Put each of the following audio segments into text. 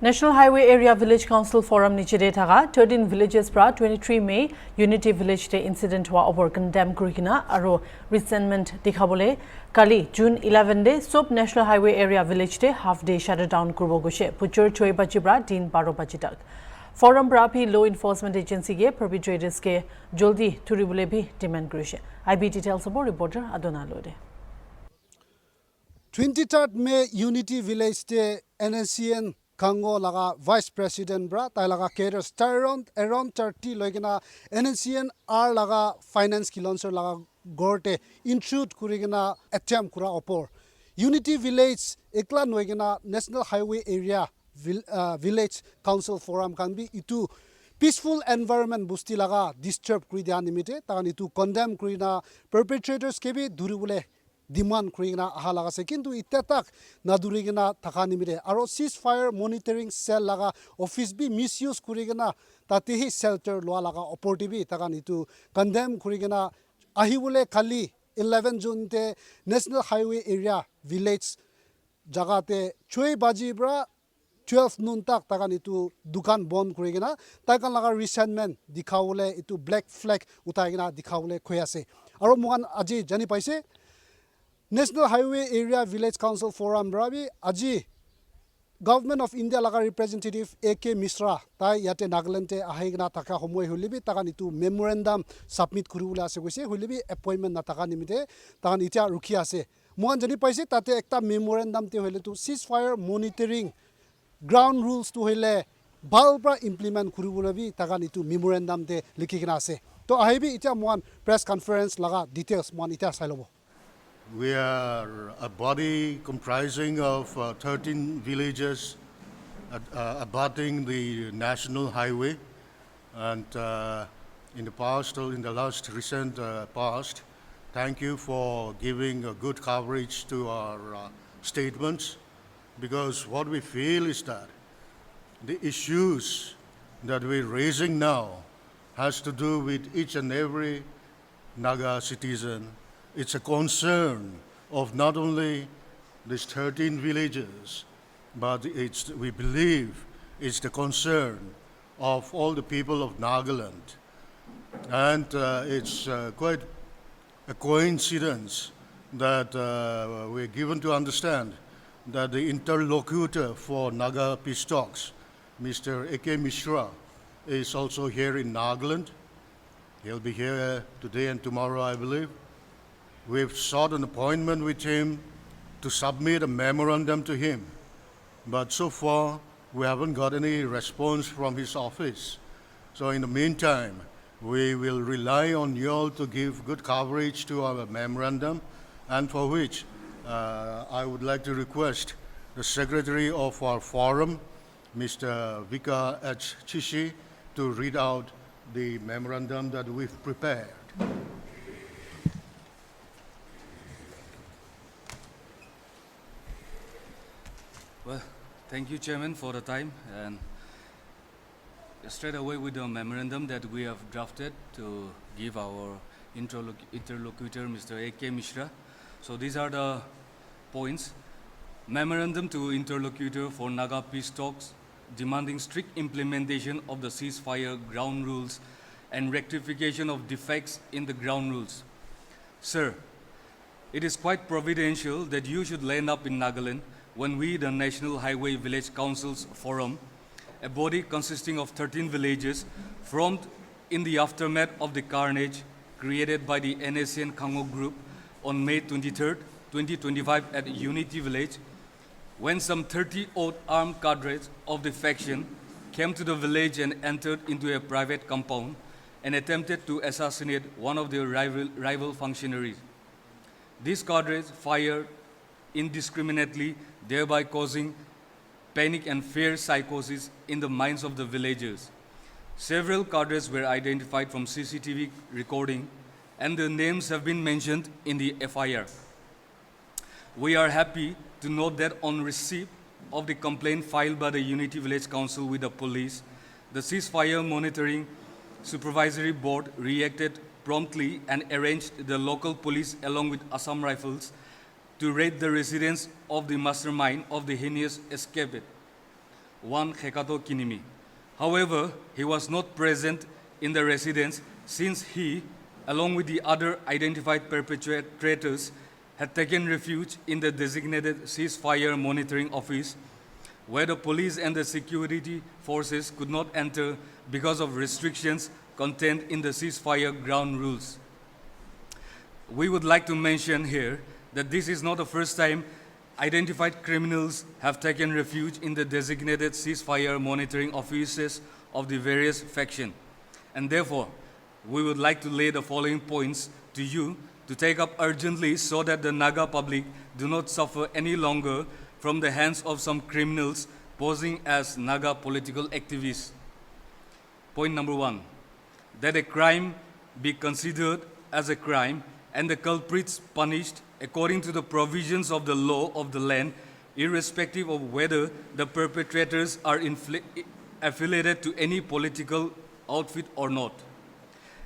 National Highway Area Village Council Forum nichide thaga 13 villages pra 23 May Unity Village te incident wa over condemn kurikina aro resentment dikhabole kali June 11 de sob National Highway Area Village te half day shutdown kurbo goshe puchur 6 baji pra din 12 baji tak Forum pra bhi law enforcement agency ke perpetrators ke joldi thuribole bhi demand kurise IB details abo reporter Adona lode 23rd May Unity Village te Nscn-Khango'S laga Vice President bra tai laga cadres around 30 loigena Nscn-R laga finance kilonser laga gorte intrude kurigena attempt kura opor Unity Village ekla noigena National Highway Area Village Council Forum kan bi itu peaceful environment busti laga disturb kuri dia nimite takan itu condemn kurina perpetrators ke bi duribule demand kurina ahalaga se kintu itetak nadurigena thakanimire aro ceasefire monitoring cell laga office bi misuse kurigena tatihi shelter lwa laga opportunity takan itu condemn kurigena ahibule khali 11 June te National Highway Area Village jagate 6 baji bra 12 noon tak takan itu dukan bond kurigena takan laga resentment dikhawule itu black flag utaigena dikhawule khoyase aro mugan aji jani paise National Highway Area Village Council Forum Rabi Aji Government of India laga representative AK Mishra tai yate Nagaland te ahigna taka homoi hulibi takan itu memorandum submit kurula ase goise hulibi appointment na taka nimite takan itia rukhi ase mohan jani paise tate ekta memorandum te hoile tu ceasefire monitoring ground rules to hoile balbra implement kurula bi takan itu memorandum te likhikina ase to ahibi itia mohan press conference laga details mohan itia sailobo. We are a body comprising of 13 villages abutting the national highway, and in the last recent past, thank you for giving a good coverage to our statements, because what we feel is that the issues that we're raising now has to do with each and every Naga citizen. It's a concern of not only these 13 villages, but we believe it's the concern of all the people of Nagaland. And it's quite a coincidence that we're given to understand that the interlocutor for Naga peace talks, Mr. AK Mishra, is also here in Nagaland. He'll be here today and tomorrow, I believe. We've sought an appointment with him to submit a memorandum to him, but so far we haven't got any response from his office. So in the meantime, we will rely on you all to give good coverage to our memorandum, and for which I would like to request the secretary of our forum, Mr. Vika H. Chishi, to read out the memorandum that we've prepared. Well, thank you, Chairman, for the time. And straight away with the memorandum that we have drafted to give our interlocutor, Mr. A.K. Mishra. So these are the points. Memorandum to interlocutor for Naga peace talks, demanding strict implementation of the ceasefire ground rules and rectification of defects in the ground rules. Sir, it is quite providential that you should land up in Nagaland when we, the National Highway Village Councils Forum, a body consisting of 13 villages, formed in the aftermath of the carnage created by the Nscn-Khango'S group on May 23, 2025 at Unity Village, when some 30-odd armed cadres of the faction came to the village and entered into a private compound and attempted to assassinate one of their rival functionaries. These cadres fired indiscriminately, thereby causing panic and fear psychosis in the minds of the villagers. Several cadres were identified from CCTV recording, and their names have been mentioned in the FIR. We are happy to note that on receipt of the complaint filed by the Unity Village Council with the police, the Ceasefire Monitoring Supervisory Board reacted promptly and arranged the local police along with Assam Rifles to raid the residence of the mastermind of the heinous escape. 1 Hekato Kinimi. However, he was not present in the residence since he, along with the other identified perpetrators, had taken refuge in the designated ceasefire monitoring office, where the police and the security forces could not enter because of restrictions contained in the ceasefire ground rules. We would like to mention here that this is not the first time identified criminals have taken refuge in the designated ceasefire monitoring offices of the various factions. And therefore, we would like to lay the following points to you to take up urgently so that the Naga public do not suffer any longer from the hands of some criminals posing as Naga political activists. Point number 1, that a crime be considered as a crime and the culprits punished according to the provisions of the law of the land, irrespective of whether the perpetrators are affiliated to any political outfit or not.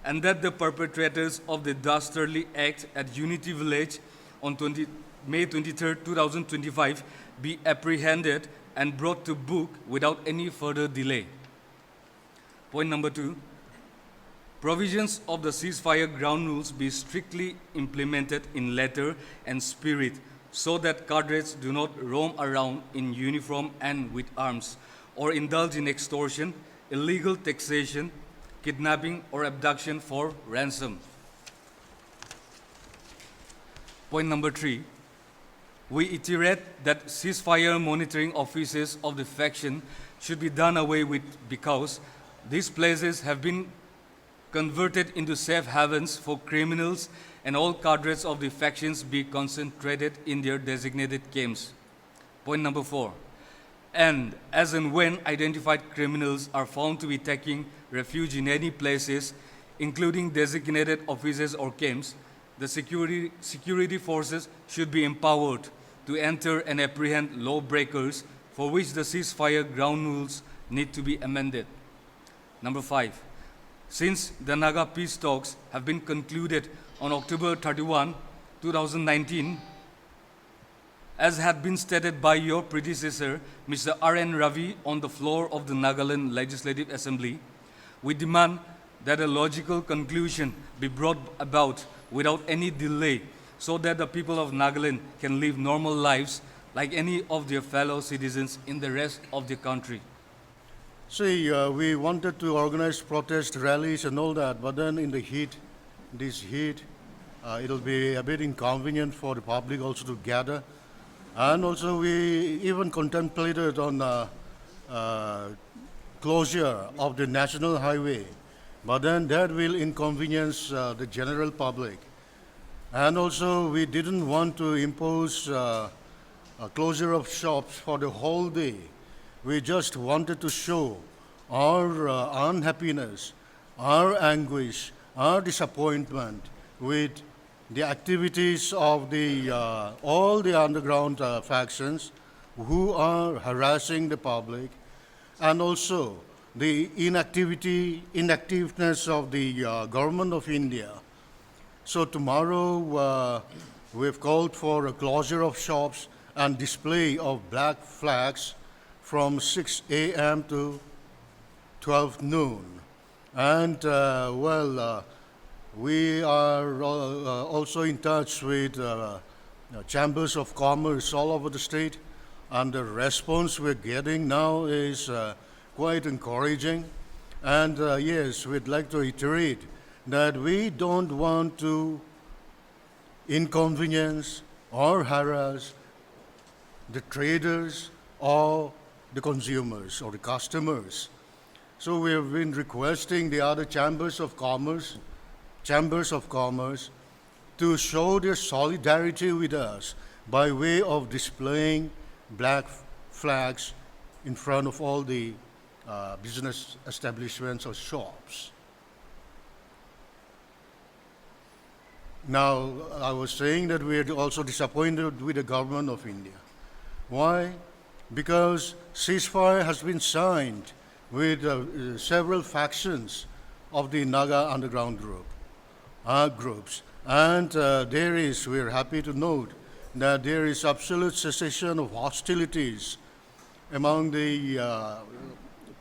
And that the perpetrators of the dastardly act at Unity Village on May 23, 2025 be apprehended and brought to book without any further delay. Point number 2, provisions of the ceasefire ground rules be strictly implemented in letter and spirit so that cadres do not roam around in uniform and with arms or indulge in extortion, illegal taxation, kidnapping or abduction for ransom. Point number 3, we iterate that ceasefire monitoring offices of the faction should be done away with because these places have been converted into safe havens for criminals and all cadres of the factions be concentrated in their designated camps. Point number 4, and as and when identified criminals are found to be taking refuge in any places, including designated offices or camps, the security forces should be empowered to enter and apprehend lawbreakers for which the ceasefire ground rules need to be amended. Number 5, since the Naga peace talks have been concluded on October 31, 2019, as had been stated by your predecessor, Mr. R.N. Ravi, on the floor of the Nagaland Legislative Assembly, we demand that a logical conclusion be brought about without any delay so that the people of Nagaland can live normal lives like any of their fellow citizens in the rest of the country. See, we wanted to organize protest rallies and all that, but then in the heat, it'll be a bit inconvenient for the public also to gather. And also we even contemplated on closure of the national highway, but then that will inconvenience the general public. And also we didn't want to impose a closure of shops for the whole day. We just wanted to show our unhappiness, our anguish, our disappointment with the activities of all the underground factions who are harassing the public, and also the inactiveness of the government of India. So tomorrow we've called for a closure of shops and display of black flags from 6 a.m. to 12 noon. And we are also in touch with chambers of commerce all over the state, and the response we're getting now is quite encouraging. And yes, we'd like to iterate that we don't want to inconvenience or harass the traders or the consumers or the customers. So we have been requesting the other chambers of commerce to show their solidarity with us by way of displaying black flags in front of all the business establishments or shops. Now, I was saying that we are also disappointed with the government of India. Why? Because ceasefire has been signed with several factions of the Naga underground groups. And we're happy to note that there is absolute cessation of hostilities among the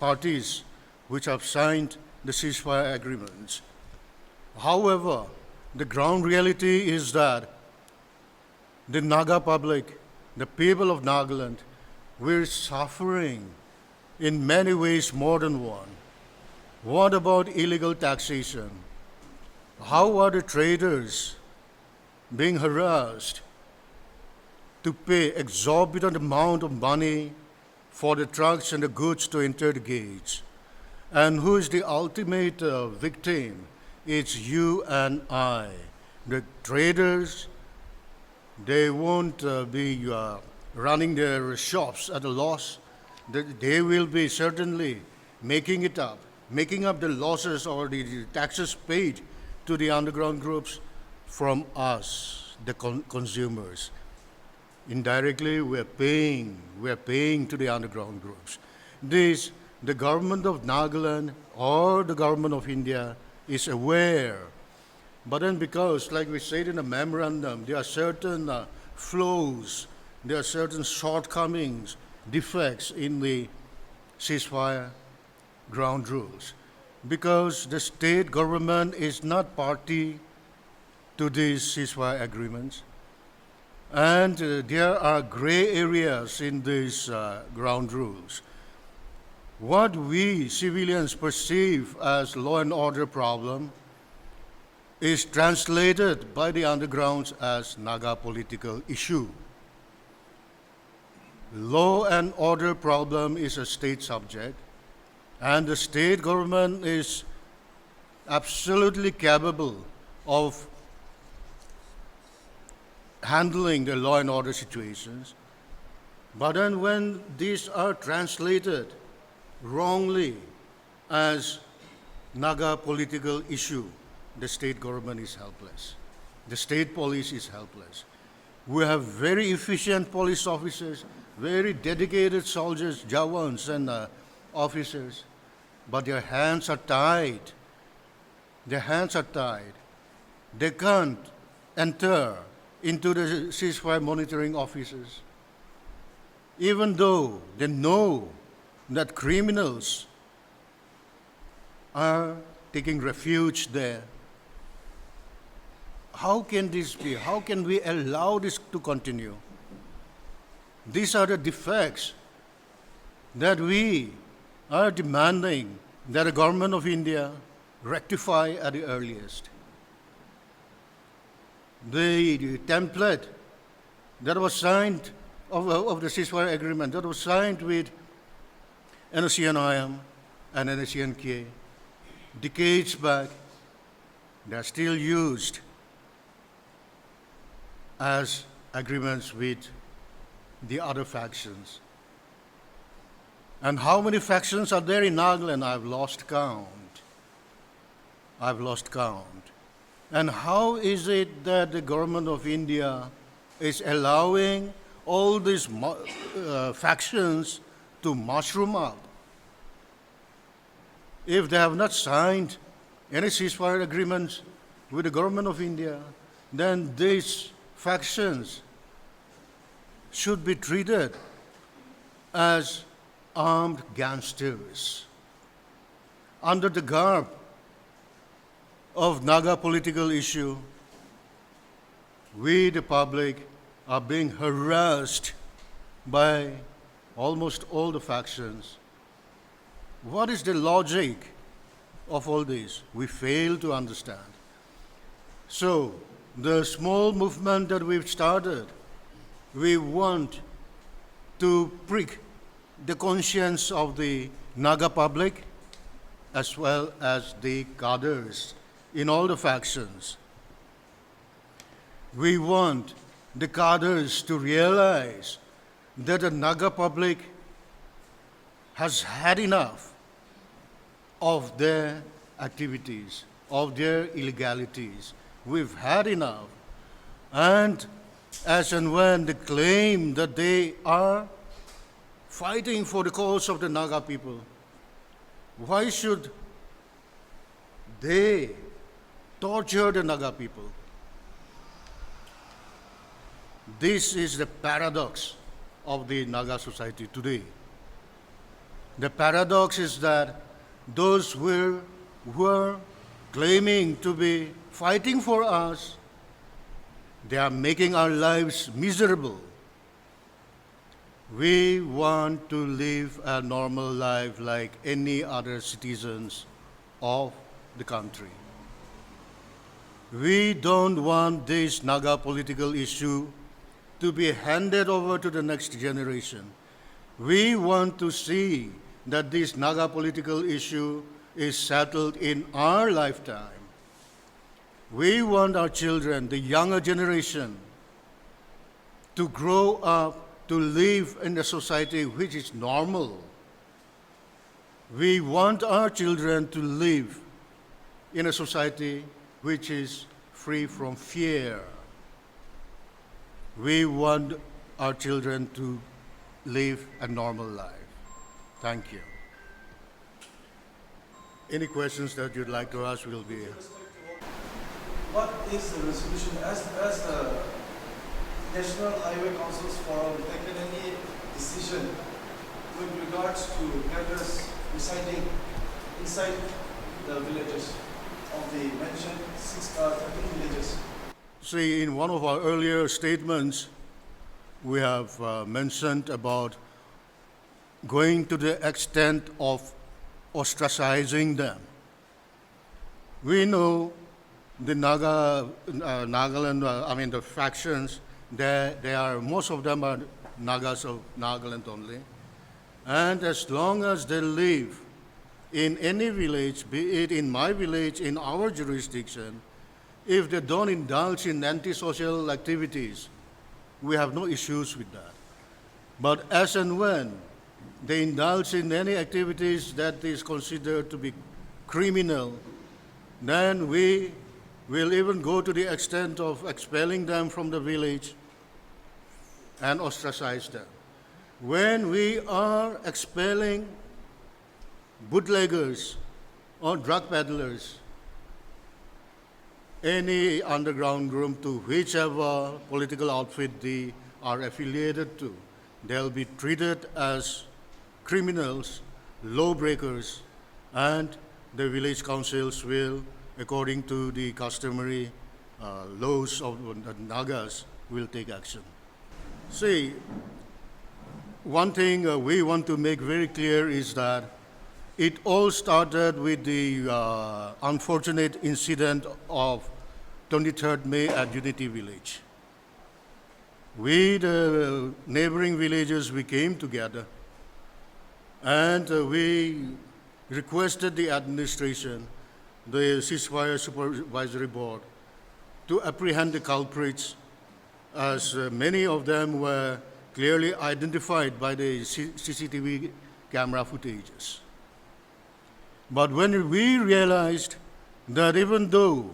parties which have signed the ceasefire agreements. However, the ground reality is that the Naga public, the people of Nagaland, we're suffering in many ways more than one. What about illegal taxation? How are the traders being harassed to pay exorbitant amount of money for the trucks and the goods to enter the gates? And who is the ultimate victim? It's you and I. The traders, they won't be running their shops at a loss. They will be certainly making up the losses or the taxes paid to the underground groups from us, the consumers. Indirectly, we're paying to the underground groups. This, the government of Nagaland or the government of India is aware. But then because, like we said in the memorandum, there are certain flaws, there are certain shortcomings, defects in the ceasefire ground rules. Because the state government is not party to these ceasefire agreements. And there are gray areas in these ground rules. What we civilians perceive as law and order problem is translated by the undergrounds as Naga political issue. Law and order problem is a state subject, and the state government is absolutely capable of handling the law and order situations. But then when these are translated wrongly as Naga political issue, the state government is helpless. The state police is helpless. We have very efficient police officers, very dedicated soldiers, jawans and officers, but their hands are tied. Their hands are tied. They can't enter into the ceasefire monitoring offices, even though they know that criminals are taking refuge there. How can this be? How can we allow this to continue? These are the defects that we are demanding that the government of India rectify at the earliest. The template that was signed of the ceasefire agreement that was signed with Nscn-Khango'S and Nscn-Khango'S decades back, they are still used as agreements with the other factions. And how many factions are there in Nagaland? I've lost count. And how is it that the government of India is allowing all these factions to mushroom up? If they have not signed any ceasefire agreements with the government of India, then these factions should be treated as armed gangsters. Under the garb of Naga political issue, we, the public, are being harassed by almost all the factions. What is the logic of all this? We fail to understand. So, the small movement that we've started, we want to prick the conscience of the Naga public as well as the cadres in all the factions. We want the cadres to realize that the Naga public has had enough of their activities, of their illegalities. We've had enough. And as and when they claim that they are fighting for the cause of the Naga people, why should they torture the Naga people? This is the paradox of the Naga society today. The paradox is that those who are claiming to be fighting for us, they are making our lives miserable. We want to live a normal life like any other citizens of the country. We don't want this Naga political issue to be handed over to the next generation. We want to see that this Naga political issue is settled in our lifetime. We want our children, the younger generation, to grow up to live in a society which is normal. We want our children to live in a society which is free from fear. We want our children to live a normal life. Thank you. Any questions that you'd like to ask will be here. What is the resolution? Has the National Highway Council's Forum taken any decision with regards to cadres residing inside the villages of the mentioned 13 villages? See, in one of our earlier statements, we have mentioned about going to the extent of ostracizing them. We know the Nagaland, the factions, most of them are Nagas of Nagaland only. And as long as they live in any village, be it in my village, in our jurisdiction, if they don't indulge in antisocial activities, we have no issues with that. But as and when they indulge in any activities that is considered to be criminal, then we will even go to the extent of expelling them from the village and ostracize them. When we are expelling bootleggers or drug peddlers, any underground group to whichever political outfit they are affiliated to, they'll be treated as criminals, lawbreakers, and the village councils will, according to the customary laws of the Nagas, will take action. See, one thing we want to make very clear is that it all started with the unfortunate incident of 23rd May at Unity Village. We, the neighboring villages, we came together and we requested the administration, the ceasefire supervisory board, to apprehend the culprits, as many of them were clearly identified by the CCTV camera footages. But when we realized that even though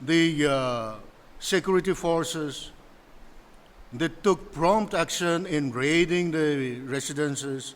the security forces, they took prompt action in raiding the residences,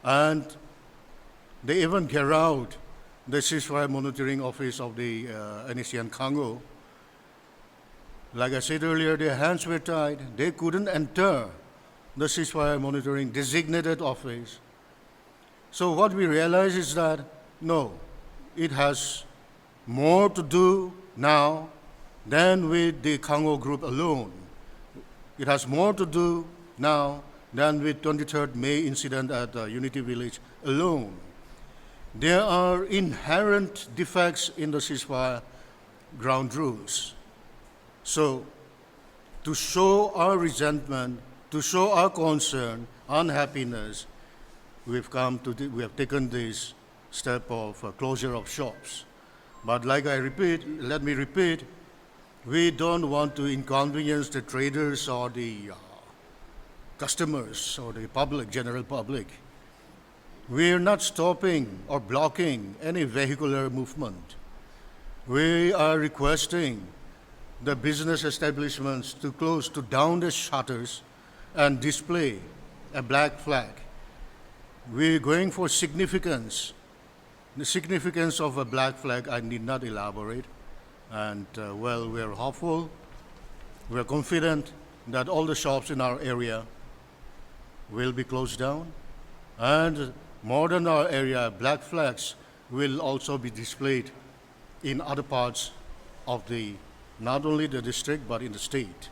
and they even carried out the ceasefire monitoring office of the Nscn-Khango'S. Like I said earlier, their hands were tied. They couldn't enter the ceasefire monitoring designated office. So what we realize is that, no, it has more to do now than with the Khango group alone. It has more to do now than with 23rd May incident at Unity Village alone. There are inherent defects in the ceasefire ground rules. So, to show our resentment, to show our concern, unhappiness, we have taken this step of closure of shops. But like let me repeat, we don't want to inconvenience the traders or the customers or the public, general public. We are not stopping or blocking any vehicular movement. We are requesting the business establishments to close, to down the shutters and display a black flag. We're going for significance. The significance of a black flag, I need not elaborate. And we're hopeful, we're confident that all the shops in our area will be closed down, and more than our area, black flags will also be displayed in other parts of not only the district but in the state.